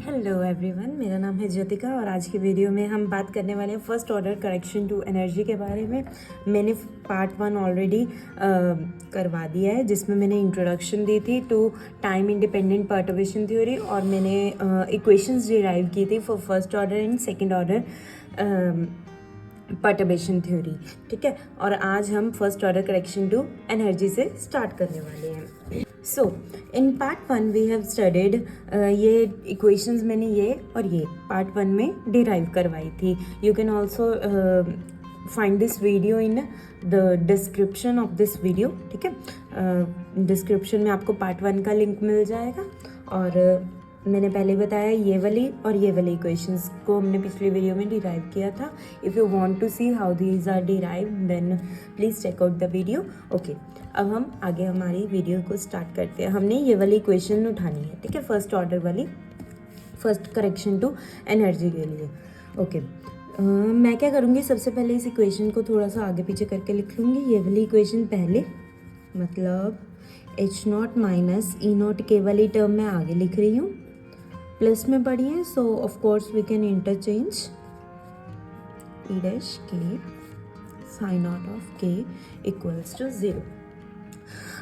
Hello everyone, मेरा नाम है ज्योतिका और आज की वीडियो में हम बात करने वाले हैं first order correction to energy के बारे में। मैंने पार्ट 1 ऑलरेडी करवा दिया है, जिसमें मैंने इंट्रोडक्शन दी थी to time independent perturbation theory और मैंने इक्वेशंस डिराइव की थी for first order and second order perturbation theory. ठीक है, और आज हम first order correction to energy से स्टार्ट करने वाले हैं। So in part 1 we have studied ये इक्वेशंस मैंने ये और ये पार्ट 1 में डिराइव करवाई थी। You can also find this video in the description of this video. ठीक है, डिस्क्रिप्शन में आपको पार्ट 1 का लिंक मिल जाएगा। और मैंने पहले बताया ये वाली और ये वाली इक्वेशंस को हमने पिछली वीडियो में डिराइव किया था। If you want to see how these are derive then please check out the video. Okay, अब हम आगे हमारी वीडियो को स्टार्ट करते हैं। हमने ये वाली इक्वेशन उठानी है, ठीक है, फर्स्ट ऑर्डर वाली, फर्स्ट करेक्शन टू एनर्जी के लिए। ओके, मैं क्या करूँगी, सबसे पहले इस इक्वेशन को थोड़ा सा आगे पीछे करके लिख लूँगी। ये वाली इक्वेशन पहले, मतलब H0 माइनस E0 के वाली टर्म में आगे लिख रही हूँ, प्लस में पढ़ी है, so of course we can interchange E dash k psi naught of k equals to 0।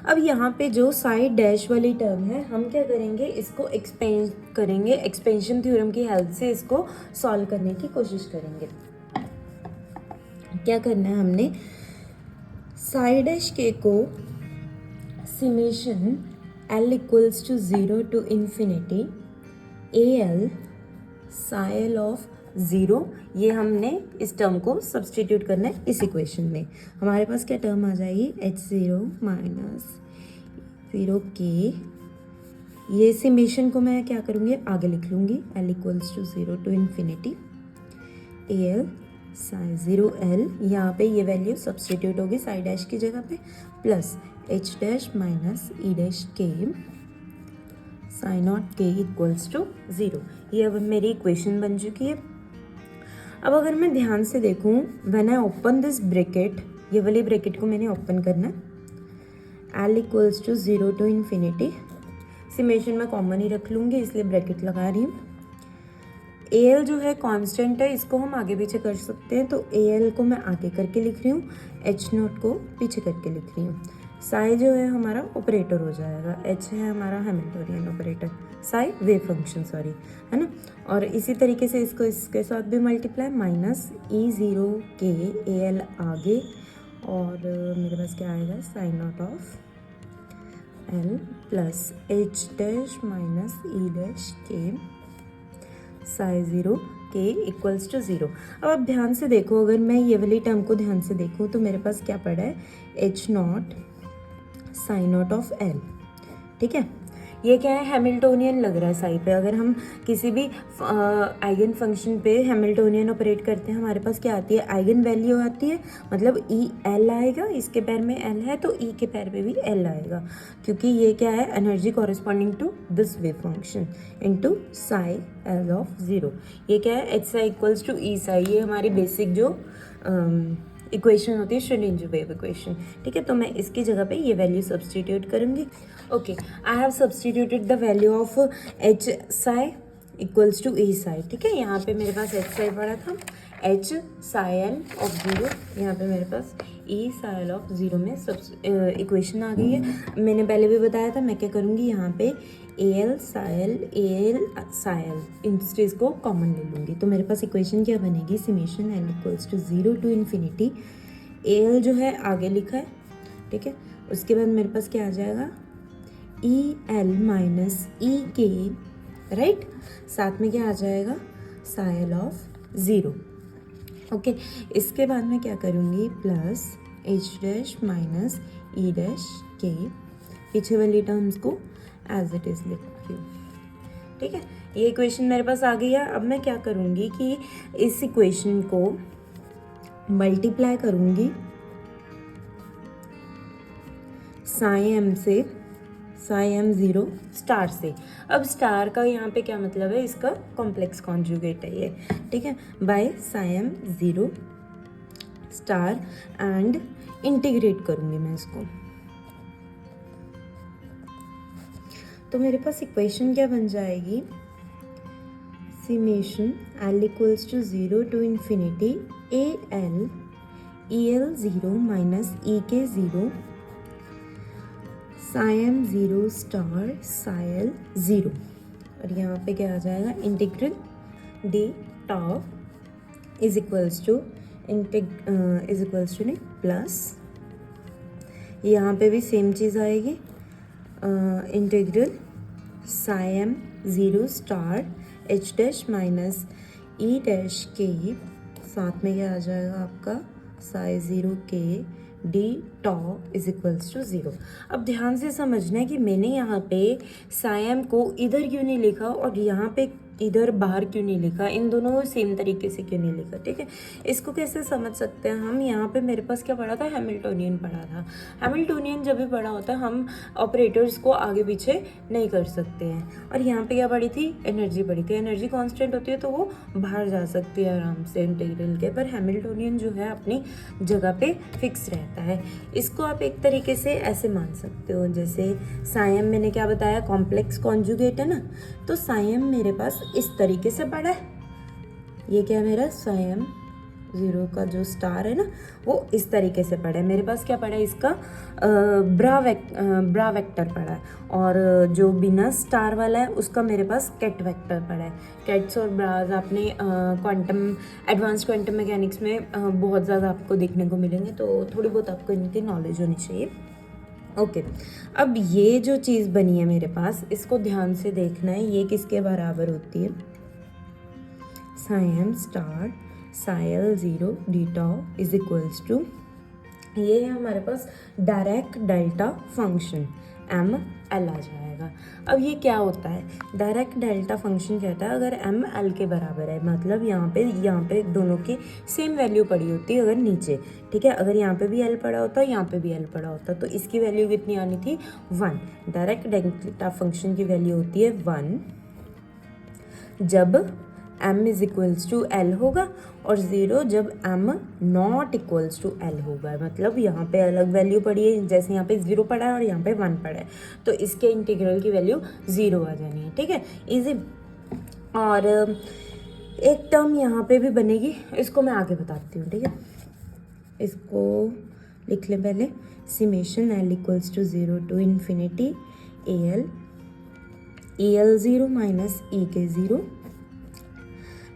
अब यहाँ पे जो साइड डैश वाली टर्म है, हम क्या करेंगे, इसको एक्सपेंड करेंगे, एक्सपेंशन थ्योरम की हेल्प से इसको सॉल्व करने की कोशिश करेंगे। क्या करना है हमने, साइड डैश के को summation L equals to 0 to infinity AL psi of 0, ये हमने इस टर्म को सब्सटीट्यूट करना है इस इक्वेशन में। हमारे पास क्या टर्म आ जाएगी, H0 माइनस 0 के, ये समेशन को मैं क्या करूँगी, आगे लिख लूँगी, L equals to 0 to infinity AL psi 0L, यहाँ पे ये वैल्यू सब्सटीट्यूट होगी साइड डैश की जगह पे, plus H dash minus E dash k psi naught k equals to 0। ये अब मेरी इक्वेशन बन चुकी है। अब अगर मैं ध्यान से देखूं, when I open this bracket, ये वाली ब्रैकेट को मैंने ओपन करना है, L equals to 0 to infinity, summation में कॉमन ही रख लूँगी इसलिए ब्रैकेट लगा रही हूँ। AL जो है कांस्टेंट है, इसको हम आगे पीछे कर सकते हैं, तो AL को मैं आगे करके लिख रही हूँ, H0 को पीछे करके लिख रही हूँ। साई जो है हमारा ऑपरेटर हो जाएगा, H है हमारा Hamiltonian operator, Sai wave function, sorry, है ना। और इसी तरीके से इसको इसके साथ भी मल्टीप्लाई, माइनस E0 के AL आगे, और मेरे पास क्या आएगा, psi naught of L plus H dash minus E dash k psi 0 के इक्वल्स टू 0। अब आप ध्यान से देखो, अगर मैं ये वाली टर्म को ध्यान से देखूँ तो मेरे पास क्या पड़ा है, H0 sign naught of L। ठीक है, ये क्या है, हैमिल्टोनियन लग रहा है साई पे। अगर हम किसी भी आइगन फंक्शन पे हैमिल्टोनियन ऑपरेट करते हैं, हमारे पास क्या आती है, आइगन वैल्यू आती है, मतलब E L आएगा, इसके पैर में L है तो E के पैर पे भी L आएगा, क्योंकि ये क्या है, energy corresponding to this wave function into psi L of 0। ये क्या है, H psi equals to E psi, ये हमारी बेसिक जो इक्वेशन होती है श्रोडिंगर वेव इक्वेशन। ठीक है, तो मैं इसकी जगह पे ये वैल्यू सब्सटीट्यूट करूँगी। Okay, I have substituted the value of H psi equals to E psi. ठीक है, यहाँ पे मेरे पास H साई पड़ा था, H साई L ऑफ 0, यहाँ पे मेरे पास E साई L ऑफ 0 में सब इक्वेशन आ गई है। मैंने पहले भी बताया था, मैं क्या करूँगी, यहाँ पे AL Sai L AL Sai L, इन चीज़ को कॉमन ले लूँगी, तो मेरे पास इक्वेशन क्या बनेगी, summation L equals to 0 to infinity AL जो है आगे लिखा है, ठीक है, उसके बाद मेरे पास क्या आ जाएगा, EL माइनस E के, राइट, साथ में क्या आ जाएगा, साई L ऑफ 0। ओके, इसके बाद मैं क्या करूँगी, plus H dash minus E dash के, पीछे वाली टर्म्स को एज इट इज़ लिख रही हूँ। ठीक है, ये इक्वेशन मेरे पास आ गई है। अब मैं क्या करूँगी कि इस इक्वेशन को मल्टीप्लाई करूँगी साई एम से, साई एम 0 स्टार से। अब स्टार का यहाँ पे क्या मतलब है, इसका कॉम्प्लेक्स कॉन्जुगेट है ये, ठीक है, by psi m 0 star, and integrate करूँगी मैं इसको। तो मेरे पास इक्वेशन क्या बन जाएगी, summation L equals to 0 to infinity AL EL 0 minus EK 0 psi m 0 star psi l 0 और यहाँ पे क्या आ जाएगा integral d tau is equals to नहीं प्लस यहाँ पे भी सेम चीज़ आएगी integral psi m 0 star h dash minus e dash के साथ में क्या आ जाएगा आपका psi 0 के d tau is equals to 0। अब ध्यान से समझना है कि मैंने यहाँ पे psi m को इधर क्यों नहीं लिखा और यहाँ पे इधर बाहर क्यों नहीं लिखा, इन दोनों सेम तरीके से क्यों नहीं लिखा। ठीक है, इसको कैसे समझ सकते हैं हम। यहाँ पे मेरे पास क्या पढ़ा था, हैमिल्टोनियन पढ़ा था। हैमिल्टोनियन जब भी पढ़ा होता है हम ऑपरेटर्स को आगे पीछे नहीं कर सकते हैं। और यहाँ पे क्या पढ़ी थी, एनर्जी पढ़ी थी। एनर्जी कांस्टेंट होती है तो वो बाहर जा सकती है आराम से इंटीग्रल के, पर हैमिल्टोनियन जो है अपनी जगह पे फिक्स रहता है। इसको आप एक तरीके से ऐसे मान सकते हो, जैसे psi m मैंने क्या बताया, कॉम्प्लेक्स कॉन्जुगेट है ना, तो psi m मेरे पास इस तरीके से पड़ा है। ये क्या है मेरा psi m 0 का जो स्टार है ना वो इस तरीके से पड़ा है। मेरे पास क्या पड़ा है, इसका ब्रा वेक्टर पड़ा है, और जो बिना स्टार वाला है उसका मेरे पास कैट वेक्टर पड़ा है। कैट्स और ब्राज आपने एडवांस क्वांटम मैकेनिक्स में बहुत ज़्यादा आपको देखने को मिलेंगे, तो थोड़ी बहुत आपको इनकी नॉलेज होनी चाहिए। ओके, अब ये जो चीज़ बनी है मेरे पास, इसको ध्यान से देखना है। ये किसके बराबर होती है, psi m star psi l 0 d tau is equals to, ये है हमारे पास direct delta function M L आ जाएगा। अब ये क्या होता है, डायरेक्ट डेल्टा फंक्शन कहता है अगर एम एल के बराबर है, मतलब यहाँ पे दोनों की सेम वैल्यू पड़ी होती है अगर नीचे। ठीक है, अगर यहाँ पे भी एल पड़ा होता यहाँ पे भी एल पड़ा होता, तो इसकी वैल्यू कितनी आनी थी, 1। डायरेक्ट डेल्टा फंक्शन की वैल्यू होती है 1 जब m is equals to l होगा, और 0 जब m not equals to l होगा। मतलब यहाँ पे अलग वैल्यू पड़ी है, जैसे यहाँ पे 0 पड़ा है और यहाँ पे 1 पड़ा है, तो इसके इंटीग्रल की वैल्यू 0 आ जानी है। ठीक है, इजी। और एक टर्म यहाँ पे भी बनेगी, इसको मैं आगे बताती हूँ। ठीक है, इसको लिख लें पहले, summation L equals to 0 to infinity EL 0 minus EK 0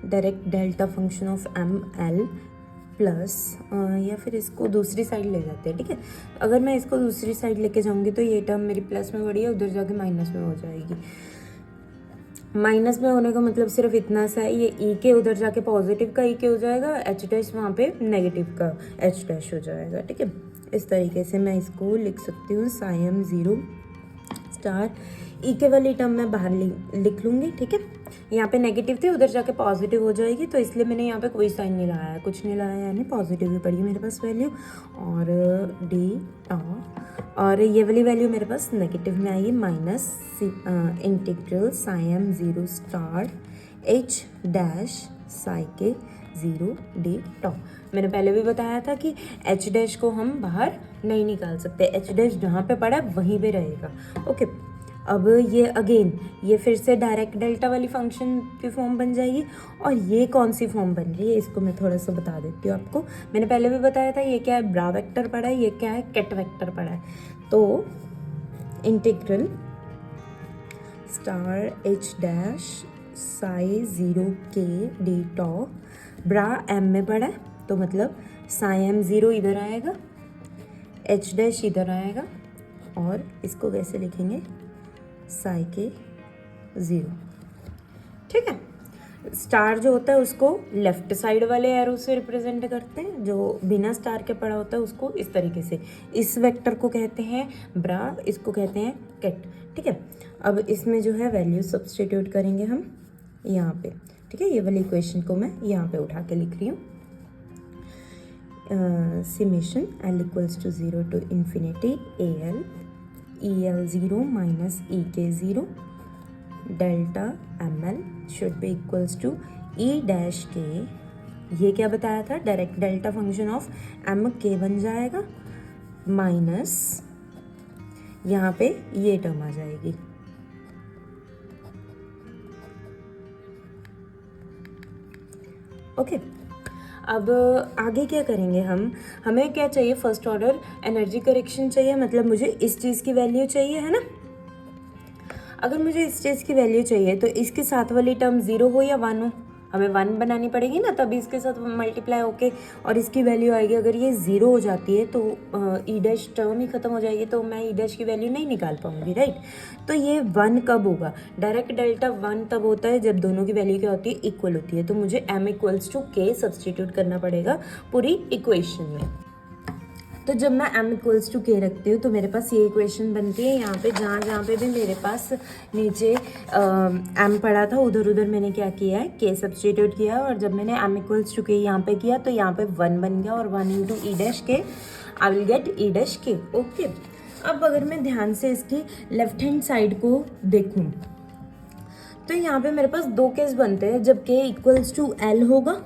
direct delta function of M L plus, या फिर इसको दूसरी साइड ले जाते हैं। ठीक है, अगर मैं इसको दूसरी साइड लेके जाऊंगी तो ये टर्म मेरी प्लस में बढ़ी है, उधर जाके माइनस में हो जाएगी। माइनस में होने का मतलब सिर्फ इतना सा है, ये ई के उधर जाके पॉजिटिव का ई के हो जाएगा, एच डैश वहाँ पे नेगेटिव का एच डैश हो जाएगा। ठीक है, इस तरीके से मैं इसको लिख सकती हूँ, psi m 0 स्टार ई के वाली टर्म मैं बाहर लिख लूँगी। ठीक है, यहाँ पे नेगेटिव थी, उधर जाके पॉजिटिव हो जाएगी, तो इसलिए मैंने यहाँ पे कोई साइन नहीं लगाया है, कुछ नहीं लगाया, यानी पॉजिटिव ही पड़ी है मेरे पास वैल्यू। और डी टॉ, और ये वाली वैल्यू मेरे पास नेगेटिव में आई है, minus integral psi m 0 star h dash psi के 0 डी टॉ। मैंने पहले भी बताया था कि h डैश को हम बाहर नहीं निकाल सकते, h डैश जहाँ पे पड़ा है वहीं पे रहेगा। ओके, अब ये अगेन ये फिर से डायरेक्ट डेल्टा वाली फंक्शन की फॉर्म बन जाएगी, और ये कौन सी फॉर्म बन रही है इसको मैं थोड़ा सा बता देती हूँ आपको। मैंने पहले भी बताया था, ये क्या है, ब्रा वेक्टर पड़ा है, ये क्या है, कैट वेक्टर पड़ा है। तो integral star h dash psi 0 के डी टॉ, ब्रा m में पड़ा है, तो मतलब psi m 0 इधर आएगा, h डैश इधर आएगा, और इसको कैसे लिखेंगे, psi के 0। ठीक है, स्टार जो होता है उसको लेफ्ट साइड वाले एरो से रिप्रेजेंट करते हैं, जो बिना स्टार के पड़ा होता है उसको इस तरीके से। इस वेक्टर को कहते हैं ब्रा, इसको कहते हैं कैट। ठीक है, अब इसमें जो है वैल्यू सब्सटीट्यूट करेंगे हम यहाँ पे। ठीक है, ये वाली इक्वेशन को मैं यहाँ पे उठा के लिख रही हूँ, summation L equals to 0 to infinity EL 0 minus EK 0 delta ML should be equals to E dash K, ये क्या बताया था, direct delta function of M K बन जाएगा, माइनस यहाँ पे ये टर्म आ जाएगी, ओके। अब आगे क्या करेंगे हम, हमें क्या चाहिए, फर्स्ट ऑर्डर एनर्जी करेक्शन चाहिए, मतलब मुझे इस चीज़ की वैल्यू चाहिए, है ना। अगर मुझे इस चीज़ की वैल्यू चाहिए तो इसके साथ वाली टर्म 0 हो या 1 हो, हमें 1 बनानी पड़ेगी ना, तभी इसके साथ मल्टीप्लाई होके और इसकी वैल्यू आएगी। अगर ये 0 हो जाती है तो ई डैश टर्म ही ख़त्म हो जाएगी, तो मैं ई डैश की वैल्यू नहीं निकाल पाऊंगी, राइट। तो ये 1 कब होगा, डायरेक्ट डेल्टा 1 तब होता है जब दोनों की वैल्यू क्या होती है, इक्वल होती है। तो मुझे m equals to k substitute करना पड़ेगा पूरी इक्वेशन में। तो जब मैं m इक्वल्स टू k रखती हूँ तो मेरे पास ये इक्वेशन बनती है। यहाँ पे जहाँ पे भी मेरे पास नीचे m पड़ा था, उधर उधर मैंने क्या किया है, k सब्सटीट्यूट किया, और जब मैंने m इक्वल्स टू k यहाँ पे किया तो यहाँ पे 1 बन गया, और 1 इंटू ई डैश के I will get E dash k। Okay. अब अगर मैं ध्यान से इसकी लेफ्ट हैंड साइड को देखूँ तो यहाँ पे मेरे पास दो केस बनते हैं, जब k इक्वल्स टू l होगा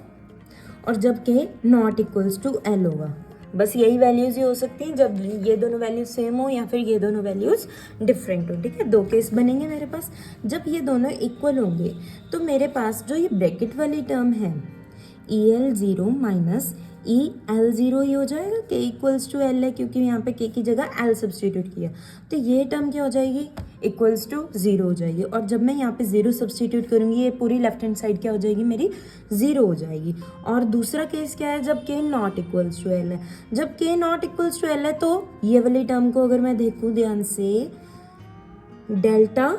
और जब k not equals to l होगा। बस यही वैल्यूज़ ही हो सकती हैं, जब ये दोनों वैल्यूज सेम हो या फिर ये दोनों वैल्यूज़ डिफरेंट हो, ठीक है। दो केस बनेंगे मेरे पास। जब ये दोनों इक्वल होंगे तो मेरे पास जो ये ब्रैकेट वाली टर्म है EL0 माइनस EL0 ही हो जाएगा, k इक्वल्स टू l है क्योंकि यहाँ पे k की जगह l सब्सटीट्यूट किया, तो ये टर्म क्या हो जाएगी, इक्वल्स टू 0 हो जाएगी। और जब मैं यहाँ पे 0 सब्सटीट्यूट करूँगी, ये पूरी लेफ्ट हैंड साइड क्या हो जाएगी, मेरी 0 हो जाएगी। और दूसरा केस क्या है, जब k not equals to l है। जब k not equals to l है तो ये वाली टर्म को अगर मैं देखूँ ध्यान से, डेल्टा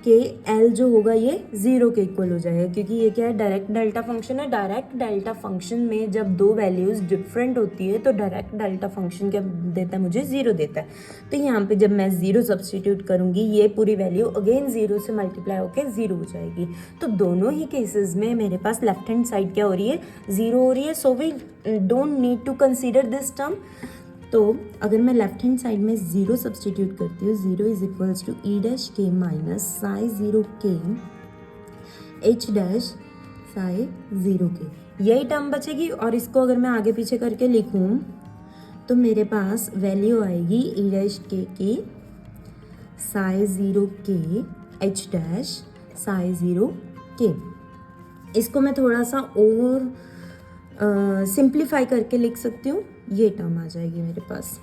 के एल जो होगा ये 0 के इक्वल हो जाएगा, क्योंकि ये क्या है, डायरेक्ट डेल्टा फंक्शन है। डायरेक्ट डेल्टा फंक्शन में जब दो वैल्यूज़ डिफरेंट होती है तो डायरेक्ट डेल्टा फंक्शन क्या देता है, मुझे 0 देता है। तो यहाँ पे जब मैं 0 सब्सटीट्यूट करूँगी, ये पूरी वैल्यू अगेन 0 से मल्टीप्लाई होकर 0 हो जाएगी। तो दोनों ही केसेस में मेरे पास लेफ्ट हैंड साइड क्या हो रही है, 0 हो रही है। So we don't need to consider this term. तो अगर मैं लेफ्ट हैंड साइड में 0 सब्सटीट्यूट करती हूँ, 0 is equals to e dash k minus psi 0 k H dash Sai 0 के, यही टर्म बचेगी। और इसको अगर मैं आगे पीछे करके लिखूँ तो मेरे पास वैल्यू आएगी ई डैश के की Sai 0 k H dash Sai 0 के। इसको मैं थोड़ा सा और सिंप्लीफाई करके लिख सकती हूँ, ये टर्म आ जाएगी मेरे पास।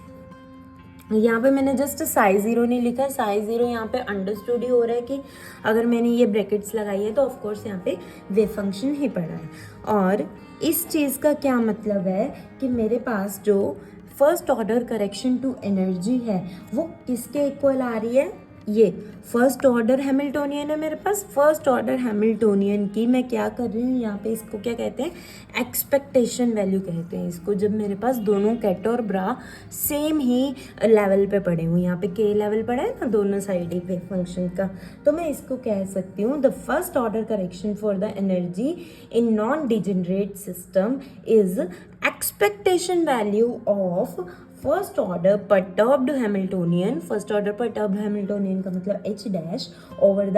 यहाँ पे मैंने जस्ट साई 0 नहीं लिखा, साई 0 यहाँ पे अंडरस्टूड ही हो रहा है कि अगर मैंने ये ब्रैकेट्स लगाई है तो ऑफकोर्स यहाँ पे वेव फंक्शन ही पड़ा है। और इस चीज़ का क्या मतलब है कि मेरे पास जो first order correction to energy है वो किसके इक्वल आ रही है, ये फर्स्ट ऑर्डर हैमिल्टोनियन है मेरे पास। फर्स्ट ऑर्डर हैमिल्टोनियन की मैं क्या कर रही हूँ यहाँ पे, इसको क्या कहते हैं, एक्सपेक्टेशन वैल्यू कहते हैं इसको। जब मेरे पास दोनों कैट और ब्रा सेम ही लेवल पे पड़े हुए, यहाँ पे के लेवल पड़ा है ना दोनों साइड ही पे फंक्शन का, तो मैं इसको कह सकती हूँ the first order correction for the energy in non degenerate system is expectation value of first order perturbed Hamiltonian. First order perturbed Hamiltonian का मतलब H dash over the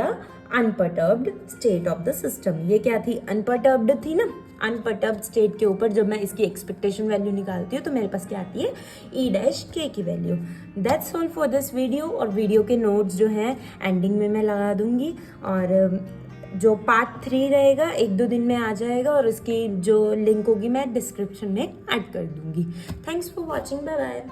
unperturbed state of the system. ये क्या थी, unperturbed थी ना, unperturbed state के ऊपर जब मैं इसकी एक्सपेक्टेशन वैल्यू निकालती हूँ तो मेरे पास क्या आती है, ई डैश के की value. That's all for this video. और वीडियो के नोट्स जो हैं एंडिंग में मैं लगा दूंगी, और जो पार्ट 3 रहेगा 1-2 दिन में आ जाएगा, और इसकी जो लिंक होगी मैं डिस्क्रिप्शन में ऐड कर दूंगी। Thanks for watching, bye bye.